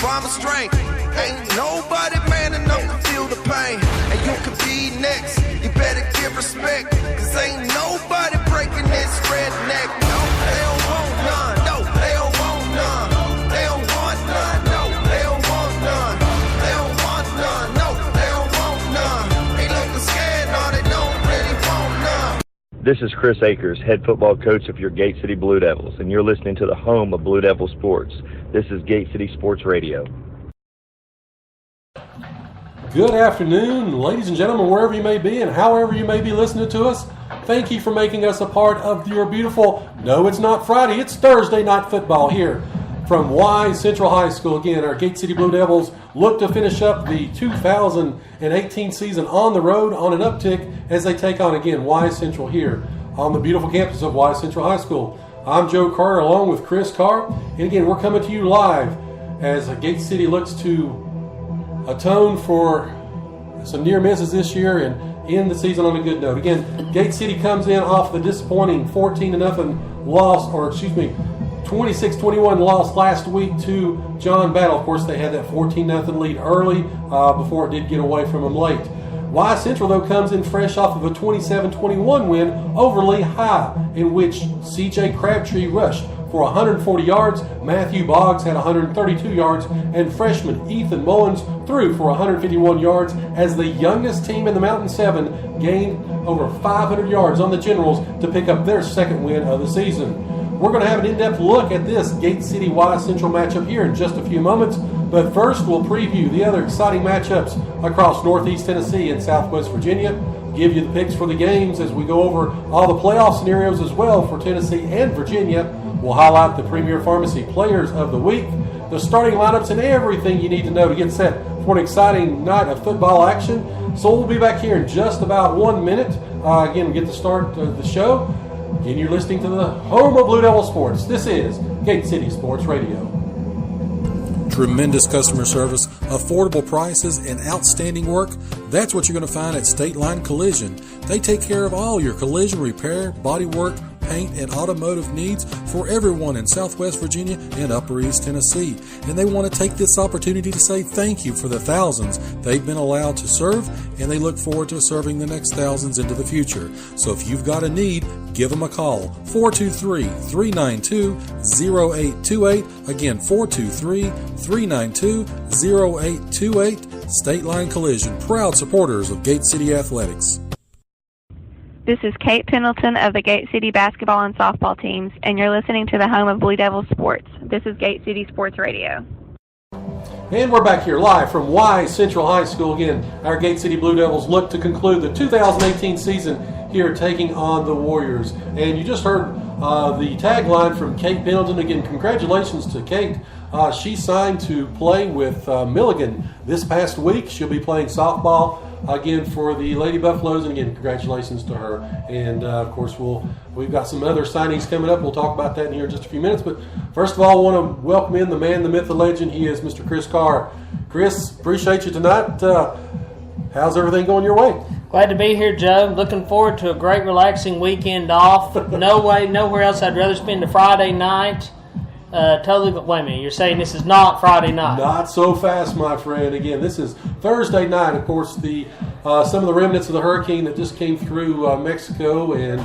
by my strength. Ain't nobody man enough to feel the pain. And you could be next, you better give respect. Cause ain't nobody breaking this redneck. No, they don't want none. No, they don't want none. They don't want none. No, they don't want none. They don't want none. No, they don't want none. They looking scared, no, they don't really want none. This is Chris Akers, head football coach of your Gate City Blue Devils, and you're listening to the home of Blue Devil Sports. This is Gate City Sports Radio. Good afternoon, ladies and gentlemen, wherever you may be and however you may be listening to us. Thank you for making us a part of your beautiful, no, it's not Friday, it's Thursday night football here from Wise Central High School. Again, our Gate City Blue Devils look to finish up the 2018 season on the road on an uptick as they take on, again, Wise Central here on the beautiful campus of Wise Central High School. I'm Joe Carter along with Chris Carr, and again, we're coming to you live as Gate City looks to atone for some near misses this year and end the season on a good note. Again, Gate City comes in off the disappointing 14-0 loss, or excuse me, 26-21 loss last week to John Battle. Of course, they had that 14-0 lead early before it did get away from them late. Wise Central, though, comes in fresh off of a 27-21 win over Lehigh, in which C.J. Crabtree rushed for 140 yards, Matthew Boggs had 132 yards, and freshman Ethan Mullins threw for 151 yards as the youngest team in the Mountain 7 gained over 500 yards on the Generals to pick up their second win of the season. We're going to have an in-depth look at this Gate City Wise Central matchup here in just a few moments, but first we'll preview the other exciting matchups across Northeast Tennessee and Southwest Virginia, give you the picks for the games as we go over all the playoff scenarios as well for Tennessee and Virginia. We'll highlight the Premier Pharmacy Players of the Week, the starting lineups, and everything you need to know to get set for an exciting night of football action. So we'll be back here in just about 1 minute. Again, get the start of the show. Again, you're listening to the home of Blue Devil Sports. This is Gate City Sports Radio. Tremendous customer service, affordable prices, and outstanding work. That's what you're going to find at State Line Collision. They take care of all your collision repair, body work, paint, and automotive needs for everyone in Southwest Virginia and Upper East Tennessee. And they want to take this opportunity to say thank you for the thousands they've been allowed to serve, and they look forward to serving the next thousands into the future. So if you've got a need, give them a call. 423-392-0828. Again, 423-392-0828. State Line Collision, proud supporters of Gate City Athletics. This is Kate Pendleton of the Gate City basketball and softball teams, and you're listening to the home of Blue Devil Sports. This is Gate City Sports Radio. And we're back here live from Wise Central High School. Again, our Gate City Blue Devils look to conclude the 2018 season here taking on the Warriors. And you just heard the tagline from Kate Pendleton. Again, congratulations to Kate. She signed to play with Milligan this past week. She'll be playing softball again for the Lady Buffaloes, and again, congratulations to her. And of course, we've got some other signings coming up. We'll talk about that in here in just a few minutes. But first of all, I want to welcome in the man, the myth, the legend. He is Mr. Chris Carr. Chris, appreciate you tonight. How's everything going your way? Glad to be here, Joe. Looking forward to a great, relaxing weekend off. Nowhere else I'd rather spend a Friday night. Wait a minute, you're saying this is not Friday night? Not so fast, my friend. Again, this is Thursday night. Of course, some of the remnants of the hurricane that just came through Mexico and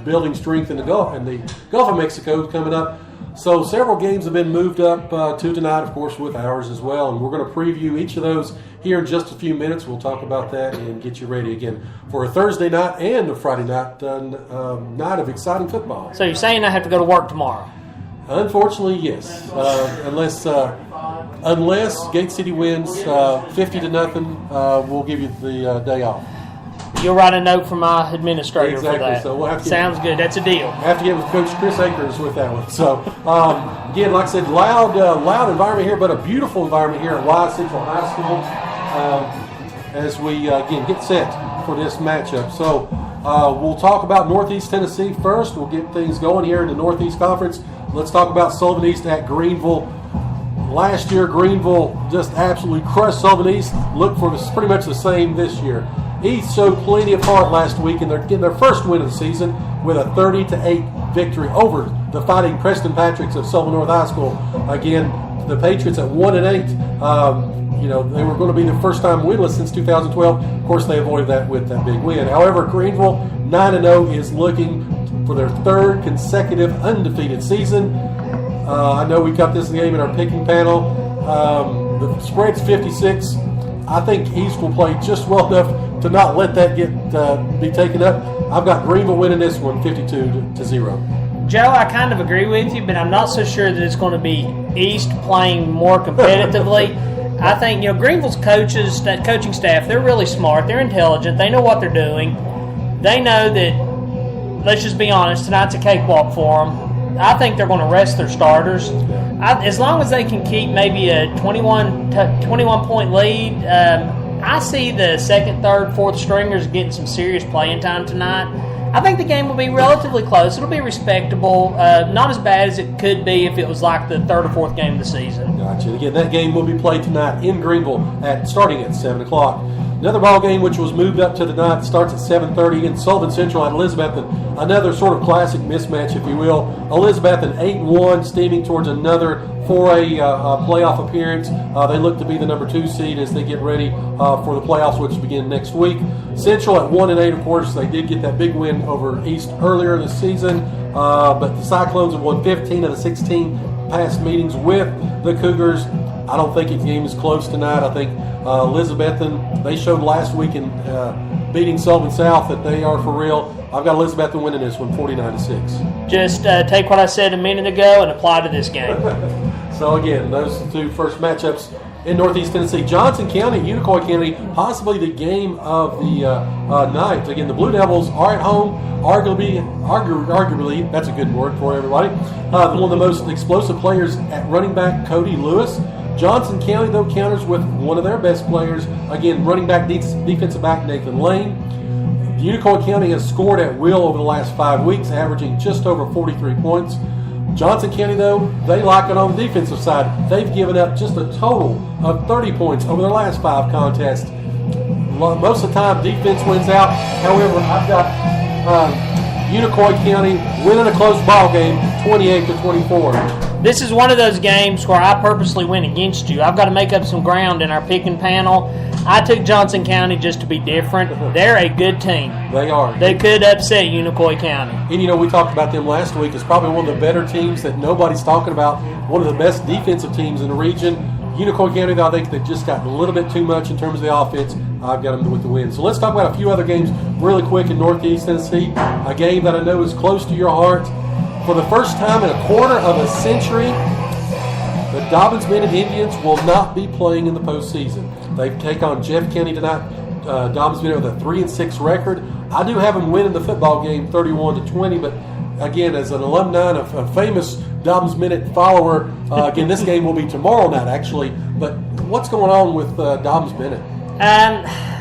building strength in the Gulf of Mexico is coming up. So several games have been moved up to tonight, of course, with ours as well. And we're going to preview each of those here in just a few minutes. We'll talk about that and get you ready again for a Thursday night and a Friday night night of exciting football. So you're saying I have to go to work tomorrow? Unfortunately, yes. Unless Gate City wins 50-0, we'll give you the day off. You'll write a note from my administrator exactly. for that. So we'll have to Sounds good. That's a deal. Have to get with Coach Chris Akers with that one. So again, like I said, loud environment here, but a beautiful environment here at Wise Central High School as we again get set for this matchup. So we'll talk about Northeast Tennessee first. We'll get things going here in the Northeast Conference. Let's talk about Sullivan East at Greenville. Last year, Greenville just absolutely crushed Sullivan East. Look for pretty much the same this year. East showed plenty of heart last week, and they're getting their first win of the season with a 30-8 victory over the Fighting Preston Patricks of Sullivan North High School. Again, the Patriots at 1-8. They were going to be the first time winless since 2012. Of course, they avoided that with that big win. However, Greenville 9-0 is looking for their third consecutive undefeated season. I know we got this game in our picking panel. The spread's 56. I think East will play just well enough to not let that be taken up. I've got Greenville winning this one 52-0. Joe, I kind of agree with you, but I'm not so sure that it's going to be East playing more competitively. I think, Greenville's coaching staff, they're really smart. They're intelligent. They know what they're doing. They know that, let's just be honest, tonight's a cakewalk for them. I think they're going to rest their starters. As long as they can keep maybe a 21-point lead, I see the second, third, fourth stringers getting some serious playing time tonight. I think the game will be relatively close. It'll be respectable. Not as bad as it could be if it was like the third or fourth game of the season. Gotcha. Again, that game will be played tonight in Greenville starting at 7 o'clock. Another ball game which was moved up to tonight starts at 7:30 in Sullivan Central at Elizabethton. Another sort of classic mismatch, if you will. Elizabethton 8-1, steaming towards another 4A playoff appearance. They look to be the number 2 seed as they get ready for the playoffs, which begin next week. Central at 1-8, of course, they did get that big win over East earlier this season, but the Cyclones have won 15 of the 16 past meetings with the Cougars. I don't think the game is close tonight. I think Elizabethton, they showed last week in beating Sullivan South that they are for real. I've got Elizabethton winning this one 49-6. Just take what I said a minute ago and apply to this game. So again, those two first matchups in Northeast Tennessee. Johnson County, Unicoi County, possibly the game of the night. Again, the Blue Devils are at home. Arguably, that's a good word for everybody. One of the most explosive players at running back, Cody Lewis. Johnson County, though, counters with one of their best players. Again, running back, defensive back, Nathan Lane. Unicoi County has scored at will over the last 5 weeks, averaging just over 43 points. Johnson County, though, they like it on the defensive side. They've given up just a total of 30 points over their last 5 contests. Most of the time, defense wins out. However, I've got Unicoi County winning a close ball game, 28-24. This is one of those games where I purposely went against you. I've got to make up some ground in our picking panel. I took Johnson County just to be different. They're a good team. They are. They could upset Unicoi County. And, we talked about them last week. It's probably one of the better teams that nobody's talking about. One of the best defensive teams in the region. Unicoi County, though, I think they've just gotten a little bit too much in terms of the offense. I've got them with the win. So let's talk about a few other games really quick in Northeast Tennessee. A game that I know is close to your heart. For the first time in a quarter of a century, the Dobyns-Bennett Indians will not be playing in the postseason. They take on Jeff County tonight. Dobyns-Bennett with a 3-6 record. I do have them winning the football game 31-20, but again, as an alumni, a famous Dobyns-Bennett follower, again, this game will be tomorrow night, actually. But what's going on with Dobyns-Bennett?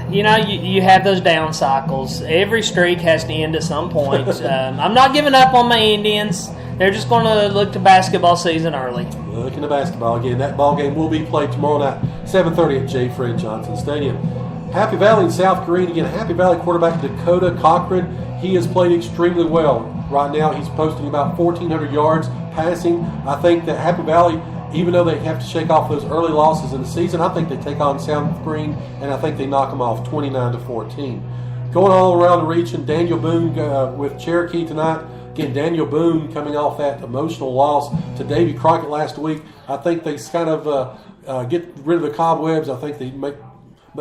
You have those down cycles. Every streak has to end at some point. I'm not giving up on my Indians. They're just going to look to basketball season early. Looking to basketball again. That ball game will be played tomorrow night, 7:30 at J. Fred Johnson Stadium. Happy Valley in South Green. Again, Happy Valley quarterback Dakota Cochran. He has played extremely well. Right now, he's posting about 1,400 yards passing. I think that Happy Valley, even though they have to shake off those early losses in the season, I think they take on South Green, and I think they knock them off 29-14. Going all around the region, Daniel Boone with Cherokee tonight. Again, Daniel Boone coming off that emotional loss to Davy Crockett last week. I think they kind of get rid of the cobwebs. I think they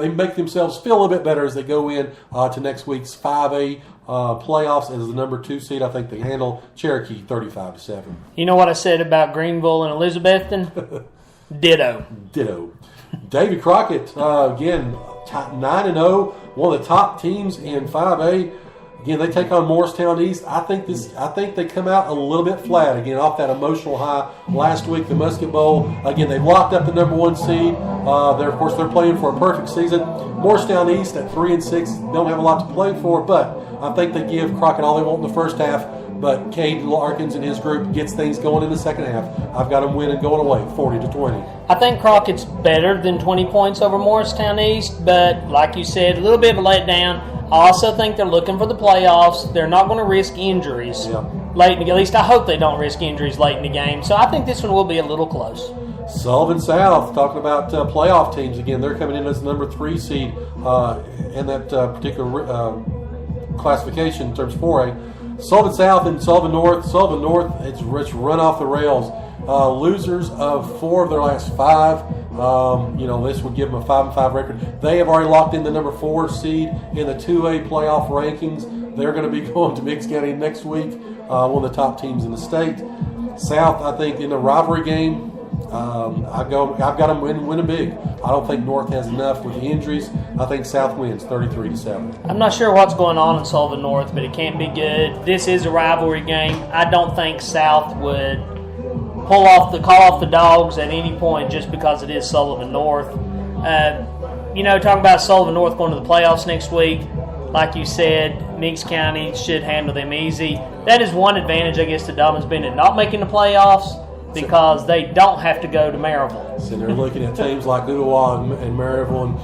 make themselves feel a little bit better as they go in to next week's 5A playoffs as the number 2 seed. I think they handle Cherokee 35-7. You know what I said about Greenville and Elizabethton? Ditto. Davy Crockett, again, 9-0, one of the top teams in 5A. Again, they take on Morristown East. I think they come out a little bit flat again off that emotional high last week, the Musket Bowl. Again, they locked up the number 1 seed. They're playing for a perfect season. Morristown East at 3-6 don't have a lot to play for, but I think they give Crockett all they want in the first half. But Cade Larkins and his group gets things going in the second half. I've got them winning going away, 40-20. I think Crockett's better than 20 points over Morristown East, but like you said, a little bit of a letdown. I also think they're looking for the playoffs. They're not going to risk injuries late in the game. At least I hope they don't risk injuries late in the game. So I think this one will be a little close. Sullivan South, talking about playoff teams again. They're coming in as the number 3 seed in that particular classification in terms of 4A. Sullivan South and Sullivan North. Sullivan North, it's run off the rails. Losers of 4 of their last 5. This would give them a 5-5 record. They have already locked in the number 4 seed in the 2A playoff rankings. They're going to be going to Meigs County next week, one of the top teams in the state. South, I think, in the rivalry game, I've got them winning big. I don't think North has enough with the injuries. I think South wins 33-7. I'm not sure what's going on in Sullivan North, but it can't be good. This is a rivalry game. I don't think South would call off the dogs at any point just because it is Sullivan North. Talking about Sullivan North going to the playoffs next week, like you said, Meigs County should handle them easy. That is one advantage, I guess, to Dobbins Bennett not making the playoffs because they don't have to go to Maryville. So they're looking at teams like Ooltewah and Maryville, and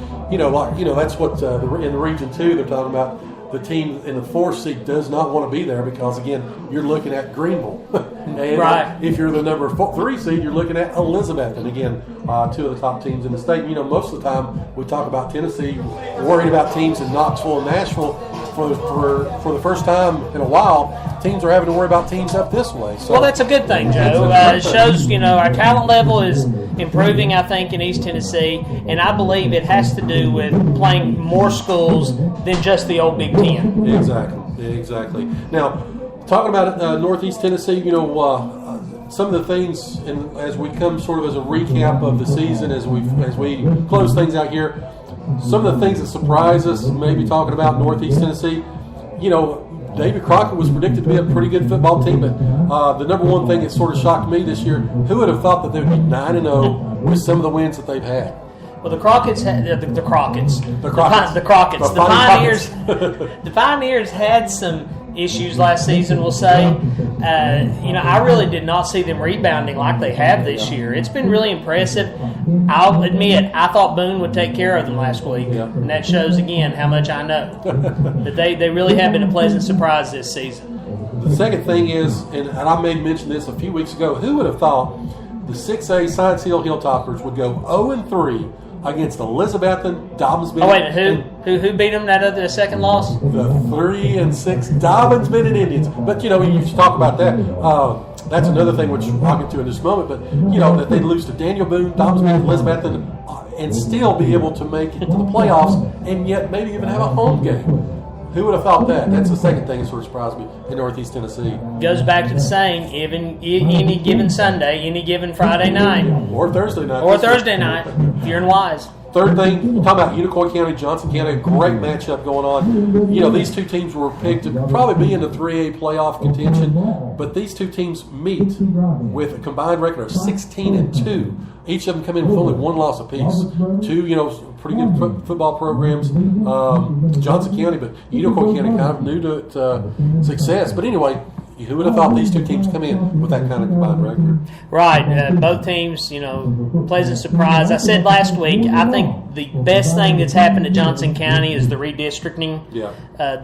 that's what in the Region 2 they're talking about. The team in the 4th seed does not want to be there because, again, you're looking at Greenville. And right. If you're the number 3 seed, you're looking at Elizabeth. And, again, 2 of the top teams in the state. Most of the time we talk about Tennessee worrying about teams in Knoxville and Nashville. For the first time in a while, teams are having to worry about teams up this way. So, well, that's a good thing, Joe. It shows, our talent level is improving, I think, in East Tennessee, and I believe it has to do with playing more schools than just the old Big Ten. Exactly. Now, talking about Northeast Tennessee, some of the things, and as we come sort of as a recap of the season, as we close things out here, some of the things that surprise us, maybe talking about Northeast Tennessee, David Crockett was predicted to be a pretty good football team, but the number one thing that sort of shocked me this year, who would have thought that they would be 9-0 with some of the wins that they've had? Well, the Pioneers. The Pioneers had some issues last season, we'll say. I really did not see them rebounding like they have this year. It's been really impressive. I'll admit, I thought Boone would take care of them last week, and that shows again how much I know. But they really have been a pleasant surprise this season. The second thing is, and I may mention this a few weeks ago, who would have thought the 6A Science Hill Hilltoppers would go 0-3 against Elizabethan, Dobbins Bennett? Oh wait, who beat them? The second loss? The 3-6 Dobbins Bennett Indians. But you talk about that. That's another thing which I'll get to in just a moment. But that they lose to Daniel Boone, Dobbins Bennett, Elizabethan, and still be able to make it to the playoffs, and yet maybe even have a home game. Who would have thought that? That's the second thing that sort of surprised me in Northeast Tennessee. Goes back to the saying, any given Sunday, any given Friday night. Or Thursday night. If you're in Wise. Third thing, talking about Unicoi County, Johnson County, a great matchup going on. These two teams were picked to probably be in the 3A playoff contention, but these two teams meet with a combined record of 16-2. Each of them come in with only 1 loss apiece. 2, pretty good football programs. Johnson County, but Unicoi County kind of new to success. But anyway, who would have thought these two teams come in with that kind of combined record? Right. Both teams, pleasant surprise. I said last week, I think the best thing that's happened to Johnson County is the redistricting. Yeah.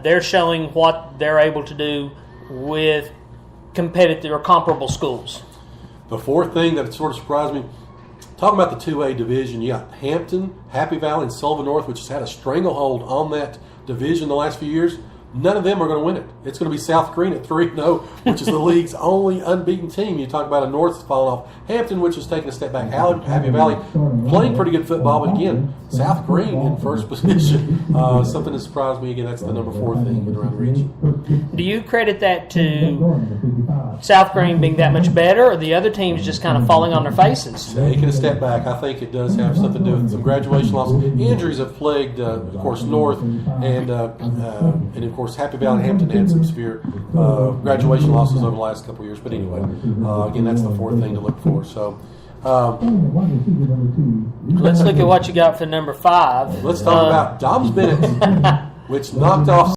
They're showing what they're able to do with competitive or comparable schools. The fourth thing that sort of surprised me, talking about the 2A division, you got Hampton, Happy Valley, and Sullivan North, which has had a stranglehold on that division the last few years. None of them are going to win it. It's going to be South Green at 3-0, which is the league's only unbeaten team. You talk about a North that's fallen off. Hampton, which is taking a step back. Happy Valley playing pretty good football, but again, South Green in first position. Something that surprised me. Again, that's the number 4 thing around the region. Do you credit that to South Green being that much better, or the other teams just kind of falling on their faces? Taking a step back, I think it does have something to do with some graduation losses. Injuries have plagued, of course, North, and of course, Happy Valley and Hampton had some severe graduation losses over the last couple of years. But anyway, again, that's the 4th thing to look for. So, let's look at what you got for number 5. Let's talk about Dobbins Bennett, which knocked off